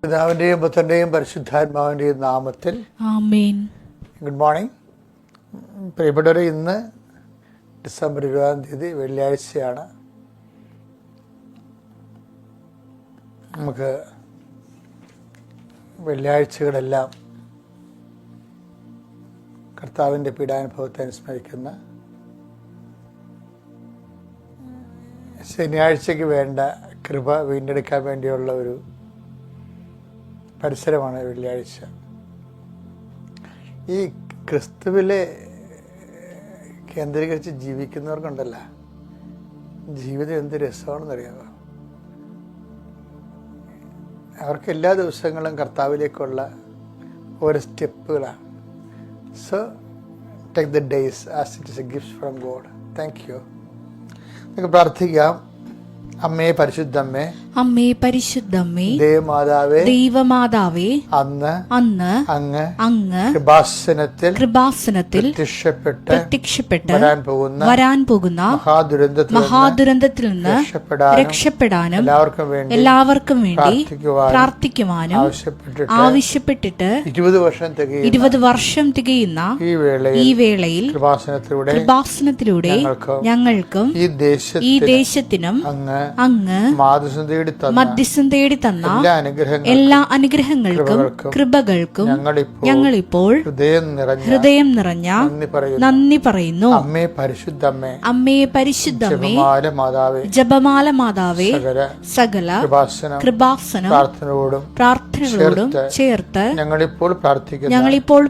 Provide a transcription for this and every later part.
പിതാവിൻ്റെയും പുത്രൻ്റെയും പരിശുദ്ധാത്മാവിൻ്റെയും നാമത്തിൽ ആമേൻ. ഗുഡ് മോർണിംഗ് പ്രിയപ്പെട്ടവരെ, ഇന്ന് ഡിസംബർ 20 വെള്ളിയാഴ്ചയാണ്. നമുക്ക് വെള്ളിയാഴ്ചകളെല്ലാം കർത്താവിൻ്റെ പീഡാനുഭവത്തെ അനുസ്മരിക്കുന്ന, ശനിയാഴ്ചയ്ക്ക് വേണ്ട കൃപ വീണ്ടെടുക്കാൻ വേണ്ടിയുള്ള ഒരു പരിസരമാണ് വെള്ളിയാഴ്ച. ഈ ക്രിസ്തുവിലെ കേന്ദ്രീകരിച്ച് ജീവിക്കുന്നവർക്കുണ്ടല്ല, ജീവിതം എന്ത് രസമാണെന്നറിയാമോ? അവർക്ക് എല്ലാ ദിവസങ്ങളും കർത്താവിലേക്കുള്ള ഓരോ സ്റ്റെപ്പുകളാണ്. So take the days as it is a gift from God. Thank you. നമുക്ക് പ്രാർത്ഥിക്കാം. അമ്മേ പരിശുദ്ധമ്മേ, അമ്മേ പരിശുദ്ധമ്മേ, ദേവമാതാവേ, ദൈവമാതാവേ, അന്ന് അങ്ങ് കൃപാസനത്തിൽ പ്രത്യക്ഷപ്പെട്ട് വരാൻ പോകുന്ന മഹാദുരന്തത്തിൽ നിന്ന് രക്ഷപ്പെടാനും എല്ലാവർക്കും വേണ്ടി പ്രാർത്ഥിക്കുവാനും ആവശ്യപ്പെട്ടിട്ട് 20 വർഷം തികയുന്ന ഈ വേളയിൽ കൃപാസനത്തിലൂടെ ഞങ്ങൾക്കും ഈ ദേശത്തിനും അങ്ങ് മധ്യസ്ഥം തേടി തന്ന എല്ലാ അനുഗ്രഹങ്ങൾക്കും കൃപകൾക്കും ഞങ്ങളിപ്പോൾ ഹൃദയം നിറഞ്ഞ നന്ദി പറയുന്നു. അമ്മേ പരിശുദ്ധമ്മേ, ജപമാല മാതാവേ, സകല കൃപാസനം പ്രാർത്ഥനകളോടും ചേർത്ത് ഞങ്ങളിപ്പോൾ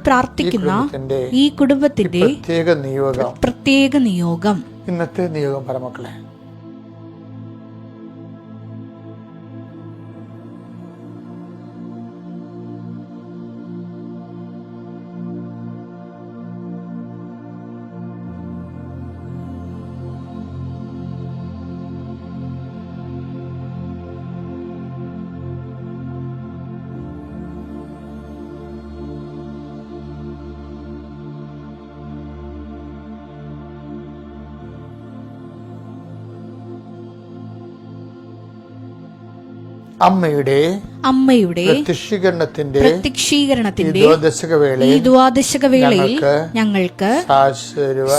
പ്രാർത്ഥിക്കുന്ന ഈ കുടുംബത്തിന്റെ പ്രത്യേക നിയോഗം. ഇന്നത്തെ നിയോഗം പരമക്കളെ, അമ്മയുടെ പ്രത്യക്ഷീകരണത്തിന്റെ ഈ ദ്വാദശക വേളയിൽ ഞങ്ങൾക്ക്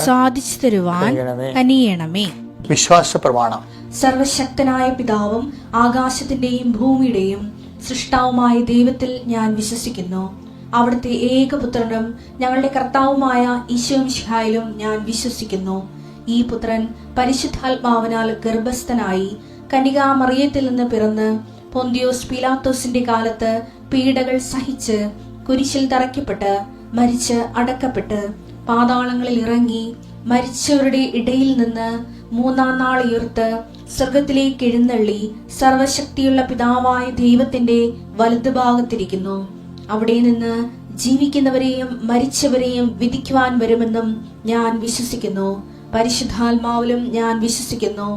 സാധിച്ചു തരുവാൻ കനിയണമേ. വിശ്വാസ പ്രമാണം. സർവശക്തനായ പിതാവും ആകാശത്തിന്റെയും ഭൂമിയുടെയും സൃഷ്ടാവുമായ ദൈവത്തിൽ ഞാൻ വിശ്വസിക്കുന്നു. അവിടുത്തെ ഏകപുത്രനും ഞങ്ങളുടെ കർത്താവുമായ ഈശോമിശിഹായിലും ഞാൻ വിശ്വസിക്കുന്നു. ഈ പുത്രൻ പരിശുദ്ധാത്മാവിനാൽ ഗർഭസ്ഥനായി കന്യകാമറിയത്തിൽ നിന്ന് പിറന്ന് പൊന്തിയോസ് പീലാത്തോസിന്റെ കാലത്ത് പീഡകൾ സഹിച്ച് കുരിശിൽ തറയ്ക്കപ്പെട്ട് മരിച്ച് അടക്കപ്പെട്ട് പാതാളങ്ങളിൽ ഇറങ്ങി മരിച്ചവരുടെ ഇടയിൽ നിന്ന് 3-ാം നാൾ ഉയർത്ത് സ്വർഗത്തിലേക്ക് എഴുന്നള്ളി സർവശക്തിയുള്ള പിതാവായ ദൈവത്തിന്റെ വലതുഭാഗത്തിരിക്കുന്നു. അവിടെ നിന്ന് ജീവിക്കുന്നവരെയും മരിച്ചവരെയും വിധിക്കുവാൻ വരുമെന്നും ഞാൻ വിശ്വസിക്കുന്നു. പരിശുദ്ധാത്മാവിലും ഞാൻ വിശ്വസിക്കുന്നു.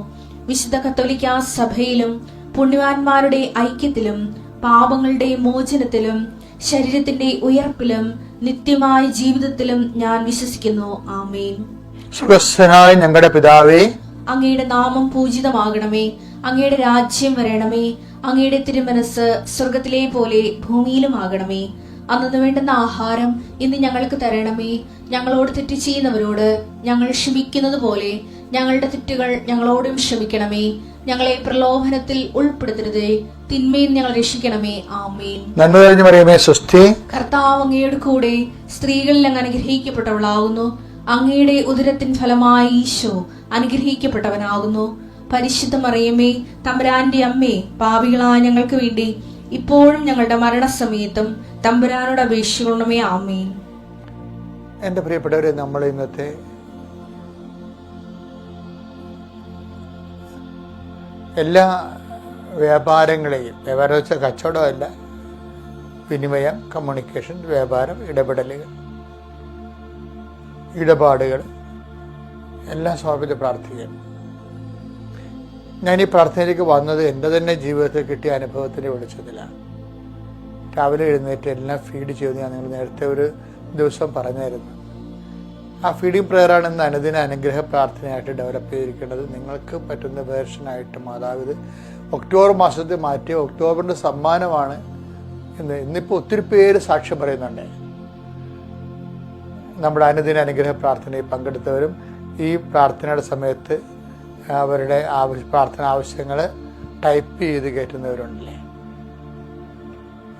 വിശുദ്ധ കത്തോലിക്കാ സഭയിലും പുണ്യവാന്മാരുടെ ഐക്യത്തിലും പാപങ്ങളുടെ മോചനത്തിലും ശരീരത്തിന്റെ ഉയർപ്പിലും നിത്യമായ ജീവിതത്തിലും ഞാൻ വിശ്വസിക്കുന്നു. ആമേൻ. സ്വർഗ്ഗസ്ഥനായ ഞങ്ങളുടെ പിതാവേ, അങ്ങയുടെ നാമം പൂജിതമാകണമേ. അങ്ങയുടെ രാജ്യം വരണമേ. അങ്ങയുടെ തിരുമനസ് സ്വർഗത്തിലെ പോലെ ഭൂമിയിലും ആകണമേ. അന്നു വേണ്ടുന്ന ആഹാരം ഇന്ന് ഞങ്ങൾക്ക് തരണമേ. ഞങ്ങളോട് തെറ്റ് ചെയ്യുന്നവരോട് ഞങ്ങൾ ക്ഷമിക്കുന്നത് പോലെ ഞങ്ങളുടെ തെറ്റുകൾ ഞങ്ങളോടും ക്ഷമിക്കണമേ. ഞങ്ങളെ പ്രലോഭനത്തിൽ ഉൾപ്പെടുത്തരുതേ, തിന്മയിൽ ഞങ്ങൾ രക്ഷിക്കണമേ. ആമേൻ. നന്മ നിറഞ്ഞ മറിയമേ, സ്വസ്തി. കർത്താവ് അങ്ങയുടെ കൂടെ സ്ത്രീകളിൽ അങ്ങ് അനുഗ്രഹിക്കപ്പെട്ടവളാകുന്നു. അങ്ങയുടെ ഉദരത്തിൻ ഫലമായി ഈശോ അനുഗ്രഹിക്കപ്പെട്ടവനാകുന്നു. പരിശുദ്ധ മറിയമേ, തമ്പുരാന്റെ അമ്മേ, പാപികളായ ഞങ്ങൾക്ക് വേണ്ടി ഇപ്പോഴും ഞങ്ങളുടെ മരണസമയത്തും തമ്പുരാനോട് അപേക്ഷിക്കണമേ. ആമേൻ. എൻ്റെ പ്രിയപ്പെട്ടവരെ, നമ്മൾ ഇന്നത്തെ എല്ലാ വ്യാപാരങ്ങളെയും, വ്യാപാരം വെച്ചാൽ കച്ചവടമല്ല, വിനിമയം, കമ്മ്യൂണിക്കേഷൻ, വ്യാപാരം, ഇടപാടുകൾ എല്ലാം സമർപ്പിച്ച് പ്രാർത്ഥിക്കണം. ഞാൻ ഈ പ്രാർത്ഥനയിലേക്ക് വന്നത് എൻ്റെ തന്നെ ജീവിതത്തിൽ കിട്ടിയ അനുഭവത്തിൻ്റെ വെളിച്ചത്തിലാണ്. രാവിലെ എഴുന്നേറ്റ് എല്ലാം ഫീഡ് ചെയ്ത് ഞാൻ നിങ്ങൾ നേരത്തെ ഒരു ദിവസം പറഞ്ഞായിരുന്നു. ആ ഫീഡിംഗ് പ്രെയറാണ് ഇന്ന് അനുദിന അനുഗ്രഹ പ്രാർത്ഥനയായിട്ട് ഡെവലപ്പ് ചെയ്തിരിക്കുന്നത്. നിങ്ങൾക്ക് പറ്റുന്ന വേർഷനായിട്ട് മാതാവ് ഇത് ഒക്ടോബർ മാസത്തിൽ മാറ്റിയ ഒക്ടോബറിൻ്റെ സമ്മാനമാണ് ഇന്നിപ്പോൾ ഒത്തിരി പേര് സാക്ഷ്യം പറയുന്നുണ്ട്. നമ്മുടെ അനുദിന അനുഗ്രഹ പ്രാർത്ഥനയിൽ പങ്കെടുത്തവരും ഈ പ്രാർത്ഥനയുടെ സമയത്ത് അവരുടെ പ്രാർത്ഥന ആവശ്യങ്ങൾ ടൈപ്പ് ചെയ്ത് കയറ്റുന്നവരുണ്ടല്ലേ,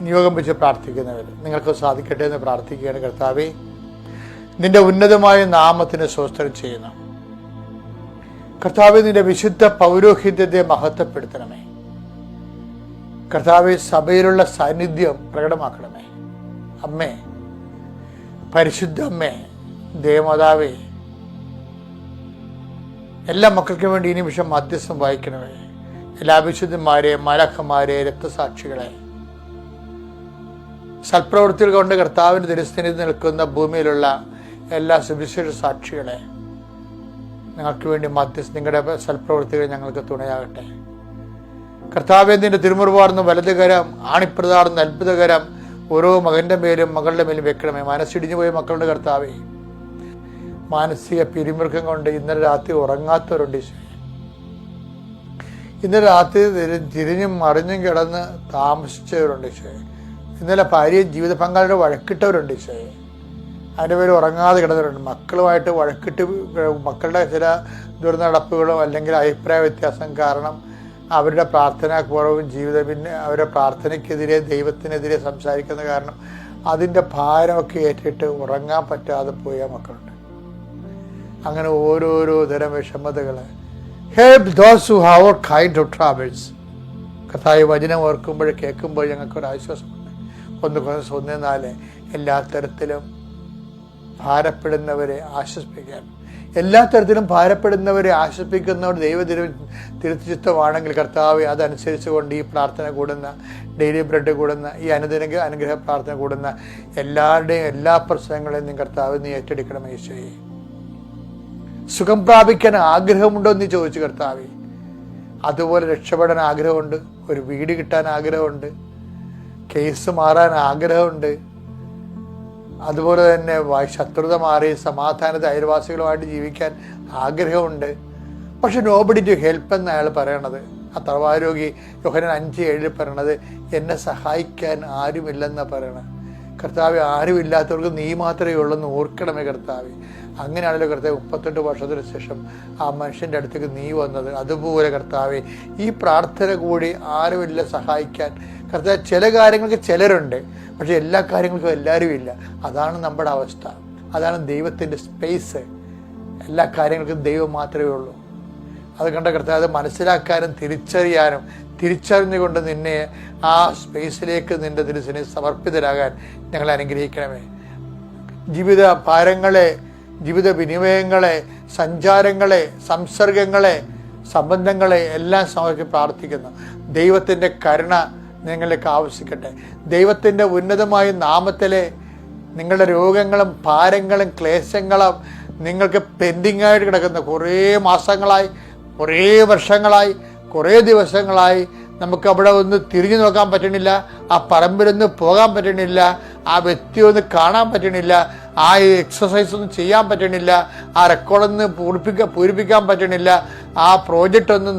നിയോഗം വെച്ച് പ്രാർത്ഥിക്കുന്നവർ. നിങ്ങൾക്ക് സാധിക്കട്ടെ എന്ന് പ്രാർത്ഥിക്കുകയാണ്. കർത്താവേ, നിന്റെ ഉന്നതമായ നാമത്തിന് സ്തോത്രം ചെയ്യുന്നു. കർത്താവേ, നിന്റെ വിശുദ്ധ പൗരോഹിത്യത്തെ മഹത്വപ്പെടുത്തണമേ. കർത്താവേ, സഭയിലുള്ള സാന്നിധ്യം പ്രകടമാക്കണമേ. അമ്മേ, പരിശുദ്ധ അമ്മേ, ദേവമാതാവേ, എല്ലാ മക്കൾക്കും വേണ്ടി ഈ നിമിഷം മധ്യസ്ഥം വഹിക്കണമേ. എല്ലാ വിശുദ്ധന്മാരെ, മാലാഖമാരെ, രക്തസാക്ഷികളെ, സൽപ്രവൃത്തികൾ കൊണ്ട് കർത്താവിൻ്റെ തിരുസന്നിധിയിൽ നിൽക്കുന്ന ഭൂമിയിലുള്ള എല്ലാ സുവിശേഷ സാക്ഷികളെ, ഞങ്ങൾക്ക് വേണ്ടി നിങ്ങളുടെ സൽപ്രവൃത്തികൾ ഞങ്ങൾക്ക് തുണയാകട്ടെ. കർത്താവേ, നിന്റെ തിരുമുറുവാർന്ന വലതുകരം, ആണിപ്രതാർന്ന അത്ഭുതകരം ഓരോ മകന്റെ മേലും മകളുടെ മേലും വെക്കണമേ. മനസ്സിടിഞ്ഞു പോയ മക്കളുടെ കർത്താവേ, മാനസിക പിരിമുറുക്കം കൊണ്ട് ഇന്നലെ രാത്രി ഉറങ്ങാത്തവരുണ്ട് ഈശോയെ. ഇന്നലെ രാത്രി തിരിഞ്ഞും മറിഞ്ഞും കിടന്ന് താമസിച്ചവരുണ്ട് ഈശോയെ. ഇന്നലെ ഭാര്യയും ജീവിത പങ്കാളിയുടെ വഴക്കിട്ടവരുണ്ട് ഈശോയെ. അതിൻ്റെ പേര് ഉറങ്ങാതെ കിടന്നവരുണ്ട്. മക്കളുമായിട്ട് വഴക്കിട്ട് മക്കളുടെ ചില ദുർനടപ്പുകളോ അല്ലെങ്കിൽ അഭിപ്രായ വ്യത്യാസം കാരണം അവരുടെ പ്രാർത്ഥനാപൂർവ്വം ജീവിതം, പിന്നെ അവരുടെ പ്രാർത്ഥനയ്ക്കെതിരെ ദൈവത്തിനെതിരെ സംസാരിക്കുന്ന കാരണം അതിൻ്റെ ഭാരമൊക്കെ ഏറ്റിട്ട് ഉറങ്ങാൻ പറ്റാതെ പോയ മക്കളുണ്ട്. അങ്ങനെ ഓരോരോ തരം വിഷമതകൾ. Help those who have all kind of travels. കർത്താവ് വചനം ഓർക്കുമ്പോൾ കേൾക്കുമ്പോൾ ഞങ്ങൾക്കൊരാശ്വാസമുണ്ട്. 1:4 എല്ലാ തരത്തിലും ഭാരപ്പെടുന്നവരെ ആശ്വസിപ്പിക്കാൻ, എല്ലാ തരത്തിലും ഭാരപ്പെടുന്നവരെ ആശ്വസിപ്പിക്കുന്നവർ തിരുച്ചിത്തമാണെങ്കിൽ കർത്താവ് അതനുസരിച്ച് കൊണ്ട് ഈ പ്രാർത്ഥന കൂടുന്ന, ഡെയിലി ബ്രെഡ് കൂടുന്ന, ഈ അനുഗ്രഹ പ്രാർത്ഥന കൂടുന്ന എല്ലാവരുടെയും എല്ലാ പ്രശ്നങ്ങളെയും നീ കർത്താവ് നീ ഏറ്റെടുക്കണം. ഈശോയെ, സുഖം പ്രാപിക്കാൻ ആഗ്രഹമുണ്ടോ എന്ന് ചോദിച്ചു കർത്താവേ. അതുപോലെ രക്ഷപ്പെടാൻ ആഗ്രഹമുണ്ട്, ഒരു വീട് കിട്ടാൻ ആഗ്രഹമുണ്ട്, കേസ് മാറാൻ ആഗ്രഹമുണ്ട്, അതുപോലെ തന്നെ ശത്രുത മാറി സമാധാനത്തെ അയൽവാസികളുമായിട്ട് ജീവിക്കാൻ ആഗ്രഹമുണ്ട്. പക്ഷെ നോബഡി ടു ഹെൽപ്പ് എന്ന് അയാൾ പറയണത്, ആ തറവാരോഗി യോഹന്നാൻ 5:7 പറയണത്, എന്നെ സഹായിക്കാൻ ആരുമില്ലെന്നാണ് പറയണത്. കർത്താവ്, ആരുമില്ലാത്തവർക്ക് നീ മാത്രമേ ഉള്ളൂ എന്ന് ഓർക്കണമേ കർത്താവ്. അങ്ങനെയാണല്ലോ കർത്താവ് 38 വർഷത്തിന് ശേഷം ആ മനുഷ്യൻ്റെ അടുത്തേക്ക് നീ വന്നത്. അതുപോലെ കർത്താവെ, ഈ പ്രാർത്ഥന കൂടി ആരുമില്ല സഹായിക്കാൻ. കർത്താവ്, ചില കാര്യങ്ങൾക്ക് ചിലരുണ്ട്, പക്ഷെ എല്ലാ കാര്യങ്ങൾക്കും എല്ലാവരും ഇല്ല. അതാണ് നമ്മുടെ അവസ്ഥ, അതാണ് ദൈവത്തിൻ്റെ സ്പേസ്. എല്ലാ കാര്യങ്ങൾക്കും ദൈവം മാത്രമേ ഉള്ളൂ. അത് കണ്ട കർത്താവ്, അത് മനസ്സിലാക്കാനും തിരിച്ചറിയാനും, തിരിച്ചറിഞ്ഞുകൊണ്ട് നിന്നെ ആ സ്പേസിലേക്ക് നിന്റെ തിരുസിനെ സമർപ്പിതരാകാൻ ഞങ്ങളെ അനുഗ്രഹിക്കണമേ. ജീവിത ഭാരങ്ങളെ, ജീവിത വിനിമയങ്ങളെ, സഞ്ചാരങ്ങളെ, സംസർഗങ്ങളെ, സംബന്ധങ്ങളെ എല്ലാം സമർപ്പിച്ച് പ്രാർത്ഥിക്കുന്നു. ദൈവത്തിൻ്റെ കരുണ നിങ്ങളിലേക്ക് ആവശ്യിക്കട്ടെ. ദൈവത്തിൻ്റെ ഉന്നതമായ നാമത്തിലെ നിങ്ങളുടെ രോഗങ്ങളും ഭാരങ്ങളും ക്ലേശങ്ങളും, നിങ്ങൾക്ക് പെൻഡിങ് ആയിട്ട് കിടക്കുന്ന കുറേ മാസങ്ങളായി, കുറേ വർഷങ്ങളായി, കുറേ ദിവസങ്ങളായി നമുക്ക് അവിടെ ഒന്ന് തിരിഞ്ഞു നോക്കാൻ പറ്റണില്ല, ആ പറമ്പിലൊന്ന് പോകാൻ പറ്റണില്ല, ആ വ്യക്തിയൊന്ന് കാണാൻ പറ്റണില്ല, ആ എക്സസൈസ് ഒന്നും ചെയ്യാൻ പറ്റണില്ല, ആ റെക്കോർഡൊന്ന് പൂരിപ്പിക്കാൻ പറ്റണില്ല, ആ പ്രോജക്റ്റ് ഒന്നും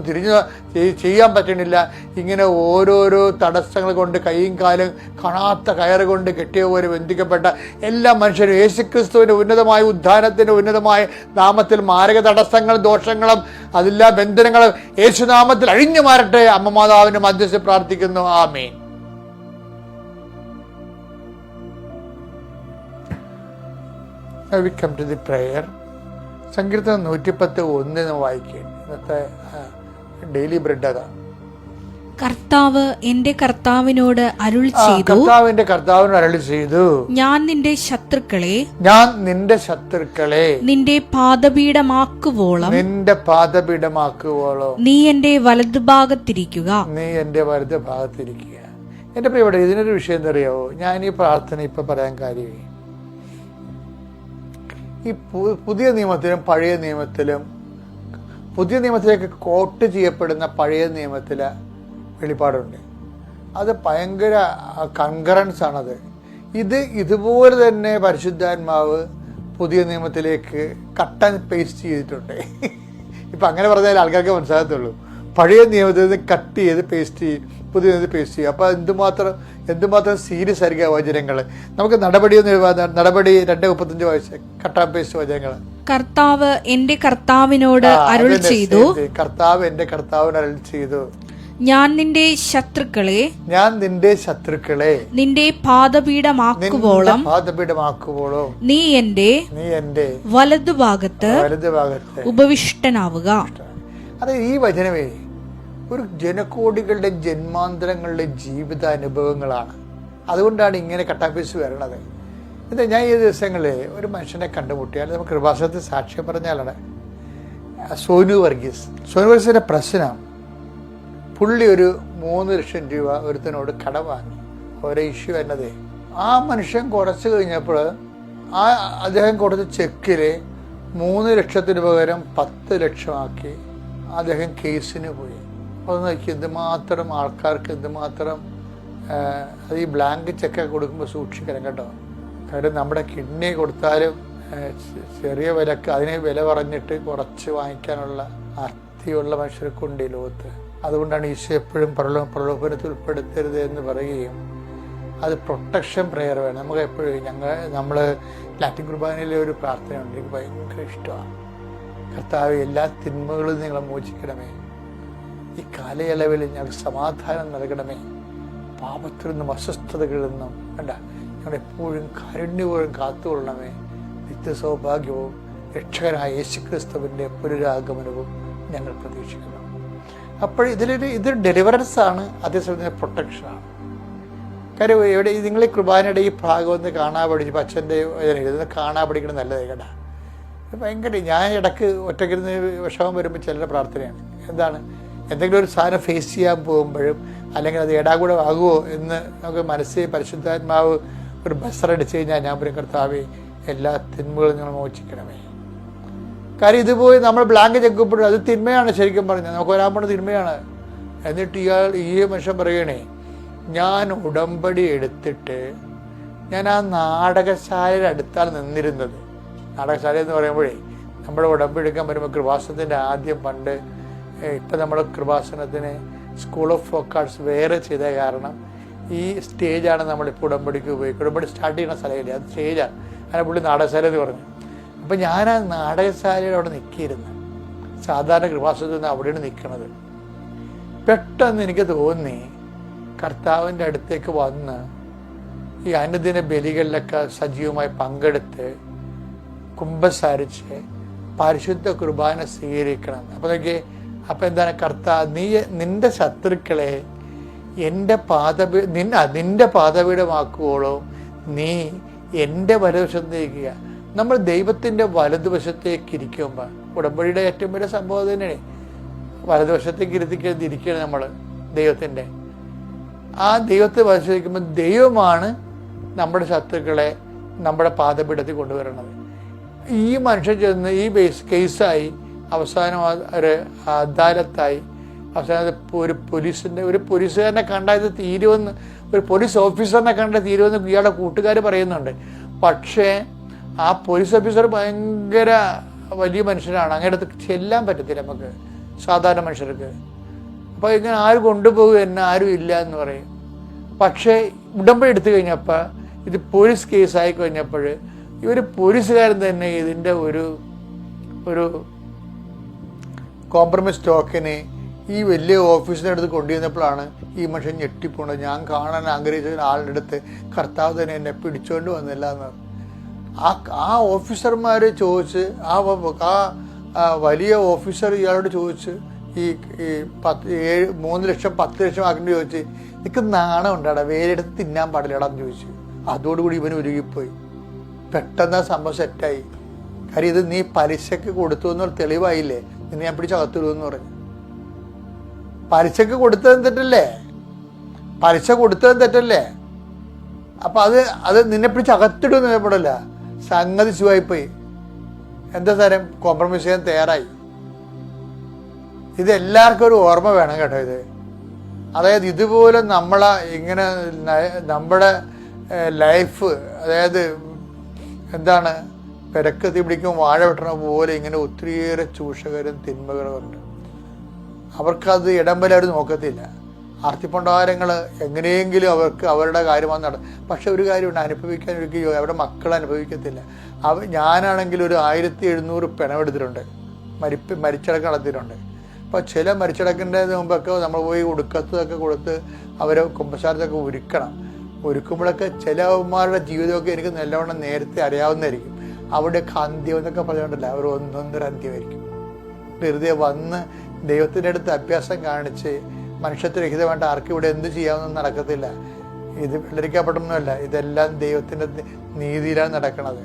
ചെയ്യാൻ പറ്റണില്ല. ഇങ്ങനെ ഓരോരോ തടസ്സങ്ങൾ കൊണ്ട് കൈയും കാലും കാണാത്ത കയറ് കൊണ്ട് കെട്ടിയ പോലെ ബന്ധിക്കപ്പെട്ട എല്ലാ മനുഷ്യരും യേശുക്രിസ്തുവിൻ്റെ ഉന്നതമായ ഉദ്ധാനത്തിൻ്റെ ഉന്നതമായ നാമത്തിൽ മാരക തടസ്സങ്ങളും ദോഷങ്ങളും അതെല്ലാ ബന്ധനങ്ങളും യേശുനാമത്തിൽ അഴിഞ്ഞു മാറട്ടെ. അമ്മ മാതാവിൻ്റെ മധ്യസ്ഥ പ്രാർത്ഥിക്കുന്നു. ആമേൻ. We come to the prayer. സങ്കീർത്തനം 110:1 വായിക്കുക. ഇന്നത്തെ ഡെയിലി ബ്രെഡ് അതാ. കർത്താവ് എന്റെ കർത്താവിനോട് അരുളി ചെയ്തു, ഞാൻ നിന്റെ ശത്രുക്കളെ നിന്റെ പാദപീഠമാക്കുവോളം നീ എന്റെ വലതുഭാഗത്തിരിക്കുക. എന്റെ പ്രിയപ്പെട്ട, ഇതിനൊരു വിഷയം എന്താ അറിയാവോ? ഞാൻ ഈ പ്രാർത്ഥന ഇപ്പൊ പറയാൻ കാര്യമേ, ഈ പുതിയ നിയമത്തിലും പഴയ നിയമത്തിലും, പുതിയ നിയമത്തിലേക്ക് കോട്ട് ചെയ്യപ്പെടുന്ന പഴയ നിയമത്തിലെ വെളിപ്പാടുണ്ട്. അത് ഭയങ്കര കൺകറൻസ് ആണത്. ഇതുപോലെ തന്നെ പരിശുദ്ധാത്മാവ് പുതിയ നിയമത്തിലേക്ക് കട്ട് ആൻഡ് പേസ്റ്റ് ചെയ്തിട്ടുണ്ട്. ഇപ്പം അങ്ങനെ പറഞ്ഞാൽ ആൾക്കാർക്ക് മനസ്സിലാകത്തുള്ളൂ. പഴയ നിയമത്തിൽ നിന്ന് കട്ട് ചെയ്ത് പേസ്റ്റ് ചെയ്യും, പുതിയ നിയമത്തിൽ പേസ്റ്റ് ചെയ്യും. അപ്പോൾ എന്തുമാത്രം സീരിയസ് ആയിരിക്കും വചനങ്ങൾ. നമുക്ക് നടപടി 2:35 വയസ്സ് കട്ട് ആൻഡ് പേസ്റ്റ് വചനങ്ങൾ. കർത്താവ് എന്റെ കർത്താവിനോട് അരുൾ ചെയ്തു, കർത്താവ് എന്റെ കർത്താവിന് അരുൾ ചെയ്തു, ഞാൻ നിന്റെ ശത്രുക്കളെ നിന്റെ പാദപീഠമാക്കുവോളം നീ എന്റെ വലതുഭാഗത്ത് ഉപവിഷ്ടനാവുക. അതെ, ഈ വചനമേ ഒരു ജനകോടികളുടെ ജന്മാന്തരങ്ങളുടെ ജീവിതാനുഭവങ്ങളാണ്. അതുകൊണ്ടാണ് ഇങ്ങനെ കട്ടാപ്പീസ് വരണത്. എന്താ, ഞാൻ ഈ ദിവസങ്ങളിൽ ഒരു മനുഷ്യനെ കണ്ടുമുട്ടിയാൽ നമുക്ക് കൃപാസനത്തിൽ സാക്ഷ്യം പറഞ്ഞാലാണ് സോനു വർഗീസിന്റെ പ്രശ്നം. പുള്ളി ഒരു 3 ലക്ഷം രൂപ ഒരുത്തനോട് കടം വാങ്ങി. ഓരോ ഇഷ്യൂ എന്നതേ, ആ മനുഷ്യൻ കുറച്ച് കഴിഞ്ഞപ്പോൾ അദ്ദേഹം കൊടുത്ത ചെക്കില് 3 ലക്ഷത്തിന് പകരം 10 ലക്ഷമാക്കി അദ്ദേഹം കേസിന് പോയി. അപ്പോൾ നോക്കി എന്തുമാത്രം ആൾക്കാർക്ക് എന്തുമാത്രം അത് ഈ ബ്ലാങ്ക് ചെക്കൊക്കെ കൊടുക്കുമ്പോൾ സൂക്ഷിക്കണം കേട്ടോ. കാര്യം നമ്മുടെ കിഡ്നി കൊടുത്താലും ചെറിയ വിലക്ക് അതിനെ വില പറഞ്ഞിട്ട് കുറച്ച് വാങ്ങിക്കാനുള്ള അർത്ഥിയുള്ള മനുഷ്യർക്കുണ്ട് ഈ ലോകത്ത്. അതുകൊണ്ടാണ് ഈശോ എപ്പോഴും പ്രലോഭനത്തിൽ ഉൾപ്പെടുത്തരുത് എന്ന് പറയുകയും അത് പ്രൊട്ടക്ഷൻ പ്രെയർ വേണം. നമുക്ക് എപ്പോഴും നമ്മൾ ലാറ്റിൻ കുർബാനയിലെ ഒരു പ്രാർത്ഥനയുണ്ട്, എനിക്ക് ഭയങ്കര ഇഷ്ടമാണ്. കർത്താവ് എല്ലാ തിന്മകളും നിങ്ങളെ മോചിക്കണമേ, ഈ കാലയളവിൽ ഞങ്ങൾക്ക് സമാധാനം നൽകണമേ, പാപത്തിൽ നിന്നും അസ്വസ്ഥതകളിൽ നിന്നും വേണ്ട ഞങ്ങളെപ്പോഴും കാരുണ്യപൂർവ്വം കാത്തുകൊള്ളണമേ, നിത്യസൗഭാഗ്യവും രക്ഷകനായ യേശുക്രിസ്തുവിൻ്റെ പുനരാഗമനവും ഞങ്ങൾ പ്രതീക്ഷിക്കുന്നു. അപ്പോൾ ഇതൊരു ഡെലിവറൻസാണ്, അതേസമയം പ്രൊട്ടക്ഷനാണ്. കാര്യം എവിടെ നിങ്ങൾ ഈ കുർബാനയുടെ ഈ ഭാഗം ഒന്ന് കാണാൻ പഠിച്ചു, അച്ഛൻ്റെ ഇതൊന്ന് കാണാൻ പഠിക്കണം നല്ലതായി കേട്ടാ. ഭയങ്കര ഞാൻ ഇടയ്ക്ക് ഒറ്റയ്ക്കിരുന്ന് വിഷമം വരുമ്പോൾ ചിലരുടെ പ്രാർത്ഥനയാണ്. എന്താണ്, എന്തെങ്കിലും ഒരു സാധനം ഫേസ് ചെയ്യാൻ പോകുമ്പോഴും അല്ലെങ്കിൽ അത് ഏടാകൂടെ ആകുമോ എന്ന് നമുക്ക് മനസ്സിൽ പരിശുദ്ധാത്മാവ് ഒരു ബസറടിച്ച് കഴിഞ്ഞാൽ ഞാൻ പറയും, കർത്താവേ എല്ലാ തിന്മകളും നിങ്ങൾ മോചിക്കണമേ. കാര്യം ഇതുപോയി നമ്മൾ ബ്ലാങ്ക് ചെക്കുമ്പോഴും അത് തിന്മയാണ്. ശരിക്കും പറഞ്ഞാൽ നമുക്ക് വരാൻ പോണ തിന്മയാണ്. എന്നിട്ട് ഈ മനുഷ്യൻ പറയണേ, ഞാൻ ഉടമ്പടി എടുത്തിട്ട് ഞാൻ ആ നാടകശാലയുടെ അടുത്താണ് നിന്നിരുന്നത്. നാടകശാല എന്ന് പറയുമ്പോഴേ നമ്മുടെ ഉടമ്പടി എടുക്കാൻ വരുമ്പോൾ കൃപാസനത്തിൻ്റെ ആദ്യം പണ്ട് ഇപ്പം നമ്മൾ കൃപാസനത്തിന് സ്കൂൾ ഓഫ് ഫോക്ക് ആർട്സ് വേറെ ചെയ്ത കാരണം ഈ സ്റ്റേജാണ് നമ്മളിപ്പോൾ ഉടമ്പടിക്ക് ഉപയോഗിക്കുക. ഉടമ്പടി സ്റ്റാർട്ട് ചെയ്യുന്ന സ്ഥലമില്ല, അത് സ്റ്റേജാണ്. അങ്ങനെ പുള്ളി നാടകശാല എന്ന് പറഞ്ഞു. അപ്പം ഞാൻ ആ നാടകശാലയുടെ അവിടെ നിൽക്കിയിരുന്നു. സാധാരണ കൃപാസനത്തിൽ നിന്ന് അവിടെയാണ് നിൽക്കുന്നത്. പെട്ടെന്ന് എനിക്ക് തോന്നി കർത്താവിൻ്റെ അടുത്തേക്ക് വന്ന് ഈ അനുദിന ബലികളിലൊക്കെ സജീവമായി പങ്കെടുത്ത് കുമ്പസാരിച്ച് പരിശുദ്ധ കുർബാന സ്വീകരിക്കണം. അപ്പം എന്താണ്, നിന്റെ ശത്രുക്കളെ നിന്റെ പാദപീഠമാക്കുവോളോ നീ എൻ്റെ വലതുവശത്തേക്കുക. നമ്മൾ ദൈവത്തിൻ്റെ വലതുവശത്തേക്ക് ഇരിക്കുമ്പോൾ ഉടമ്പടിയുടെ ഏറ്റവും വലിയ സംഭവം തന്നെയാണ്. വലതുവശത്തേക്ക് ഇരിക്കുകയാണ് നമ്മൾ ദൈവത്തിൻ്റെ. ആ ദൈവത്തെ വലതുവശിക്കുമ്പോൾ ദൈവമാണ് നമ്മുടെ ശത്രുക്കളെ നമ്മുടെ പാദപീഠത്തിൽ കൊണ്ടുവരുന്നത്. ഈ മനുഷ്യൻ ചെന്ന് ഈ കേസായി അവസാനം ഒരു അദാലത്തായി അവസാനം ഒരു പോലീസുകാരനെ കണ്ടാൽ ഇത് തീരുമെന്ന്, ഒരു പോലീസ് ഓഫീസറിനെ കണ്ടാൽ തീരുമെന്ന് ഇയാളുടെ കൂട്ടുകാർ പറയുന്നുണ്ട്. പക്ഷേ ആ പോലീസ് ഓഫീസർ ഭയങ്കര വലിയ മനുഷ്യനാണ്, അങ്ങനെ അടുത്ത് ചെല്ലാൻ പറ്റത്തില്ല നമുക്ക് സാധാരണ മനുഷ്യർക്ക്. അപ്പോൾ ഇങ്ങനെ ആര് കൊണ്ടുപോകും, എന്നെ ആരും ഇല്ല എന്ന് പറയും. പക്ഷേ ഉടമ്പടി എടുത്തു കഴിഞ്ഞപ്പോൾ ഇത് പോലീസ് കേസായി കഴിഞ്ഞപ്പോൾ ഇവർ പോലീസുകാരൻ തന്നെ ഇതിൻ്റെ ഒരു കോംപ്രമൈസ് ടോക്കന് ഈ വലിയ ഓഫീസിൻ്റെ അടുത്ത് കൊണ്ടുവന്നപ്പോഴാണ് ഈ മനുഷ്യൻ ഞെട്ടിപ്പോണത്. ഞാൻ കാണാൻ ആഗ്രഹിച്ച ആളുടെ അടുത്ത് കർത്താവ് തന്നെ എന്നെ പിടിച്ചുകൊണ്ട് വന്നില്ല എന്ന്. ആ ഓഫീസർമാർ ചോദിച്ച് ആ വലിയ ഓഫീസർ ഇയാളോട് ചോദിച്ച് ഈ 3 ലക്ഷം 10 ലക്ഷം ആക്കിട്ട് ചോദിച്ച്, നിനക്ക് നാണം ഉണ്ടാടാ, വേറെ എടുത്ത് തിന്നാൻ പാടില്ലടാന്ന് ചോദിച്ചു. അതോടുകൂടി ഇവന് ഉരുകിപ്പോയി. പെട്ടെന്ന് ആ സംഭവം സെറ്റായി. കാര്യം ഇത് നീ പലിശക്ക് കൊടുത്തു എന്നൊരു തെളിവായില്ലേ, നിന്നെ ഞാൻ പിടിച്ചകത്തിടുമെന്ന് പറഞ്ഞു. പലിശക്ക് കൊടുത്തതും തെറ്റല്ലേ. അപ്പം അത് നിന്നെ പിടിച്ചകത്തിടുമെന്ന് പറയപ്പെടല്ല, സംഗതി ശുവായിപ്പോയി. എന്താ തരം കോംപ്രമൈസ് ചെയ്യാൻ തയ്യാറായി. ഇതെല്ലാവർക്കും ഒരു ഓർമ്മ വേണം കേട്ടോ. ഇത് അതായത് ഇതുപോലെ നമ്മുടെ ലൈഫ്, അതായത് എന്താണ്, പെരക്കത്തി പിടിക്കും വാഴ വെട്ടണ പോലെ ഇങ്ങനെ ഒത്തിരിയേറെ ചൂഷകരും തിന്മകളും ഉണ്ട്. അവർക്കത് ഇടം വരെ അവർ നോക്കത്തില്ല. ആർത്തിപ്പണ്ടാരങ്ങൾ എങ്ങനെയെങ്കിലും അവർക്ക് അവരുടെ കാര്യമാണ് പക്ഷെ ഒരു കാര്യമുണ്ട്, അനുഭവിക്കാൻ ഒരിക്കലും അവരുടെ മക്കൾ അനുഭവിക്കത്തില്ല. ഞാനാണെങ്കിൽ ഒരു 1700 പിണമെടുത്തിട്ടുണ്ട്, മരിച്ചടക്കം നടത്തിയിട്ടുണ്ട്. അപ്പോൾ ചില മരിച്ചടക്കിൻ്റെ മുമ്പൊക്കെ നമ്മൾ പോയി ഉടുക്കത്തൊക്കെ കൊടുത്ത് അവരെ കുമ്പസാരത്തൊക്കെ ഒരുക്കുമ്പോഴൊക്കെ ചിലവന്മാരുടെ ജീവിതമൊക്കെ എനിക്ക് നല്ലവണ്ണം നേരത്തെ അറിയാവുന്നതായിരിക്കും. അവിടെയൊക്കെ അന്ത്യം എന്നൊക്കെ പറഞ്ഞുകൊണ്ടല്ല, അവർ ഒന്നൊന്നര അന്ത്യമായിരിക്കും. വെറുതെ വന്ന് ദൈവത്തിൻ്റെ അടുത്ത് അഭ്യാസം കാണിച്ച് മനുഷ്യത്വരഹിതമായിട്ട് ആർക്കും ഇവിടെ എന്ത് ചെയ്യാമെന്നൊന്നും നടക്കത്തില്ല. ഇത് വെള്ളരിക്കപ്പെട്ടൊന്നുമല്ല, ഇതെല്ലാം ദൈവത്തിൻ്റെ നീതിയിലാണ് നടക്കുന്നത്.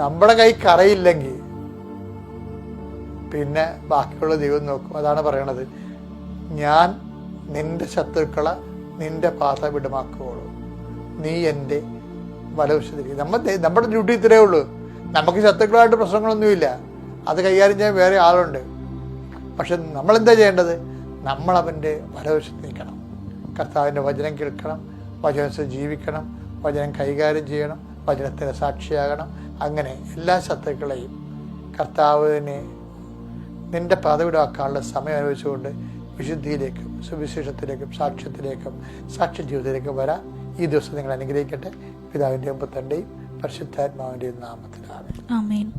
നമ്മുടെ കൈ കറയില്ലെങ്കിൽ പിന്നെ ബാക്കിയുള്ള ദൈവം നോക്കും. അതാണ് പറയണത്, ഞാൻ നിന്റെ ശത്രുക്കളെ നിന്റെ പാത വിടമാക്കുകയുള്ളൂ, നീ എൻ്റെ വലവശത്തിരിക്കും. നമ്മുടെ ഡ്യൂട്ടി ഇത്രയേ ഉള്ളൂ. നമുക്ക് ശത്രുക്കളായിട്ട് പ്രശ്നങ്ങളൊന്നുമില്ല, അത് കൈകാര്യം ചെയ്യാൻ വേറെ ആളുണ്ട്. പക്ഷെ നമ്മളെന്താ ചെയ്യേണ്ടത്? നമ്മളവൻ്റെ വലവശത്ത് നിൽക്കണം, കർത്താവിൻ്റെ വചനം കേൾക്കണം, വചനത്തിൽ ജീവിക്കണം, വചനം കൈകാര്യം ചെയ്യണം, വചനത്തിന് സാക്ഷിയാകണം. അങ്ങനെ എല്ലാ ശത്രുക്കളെയും കർത്താവിനെ നിന്റെ പദവിടാക്കാനുള്ള സമയം അനുഭവിച്ചുകൊണ്ട് വിശുദ്ധിയിലേക്കും സുവിശേഷത്തിലേക്കും സാക്ഷ്യത്തിലേക്കും സാക്ഷ്യ ജീവിതത്തിലേക്കും വരാം. ഈ ദിവസം നിങ്ങൾ അനുഗ്രഹിക്കട്ടെ. പിതാവിൻ്റെയും പുത്രൻ്റെയും പരിശുദ്ധാത്മാവിൻ്റെയും നാമത്തിൽ ആമേൻ.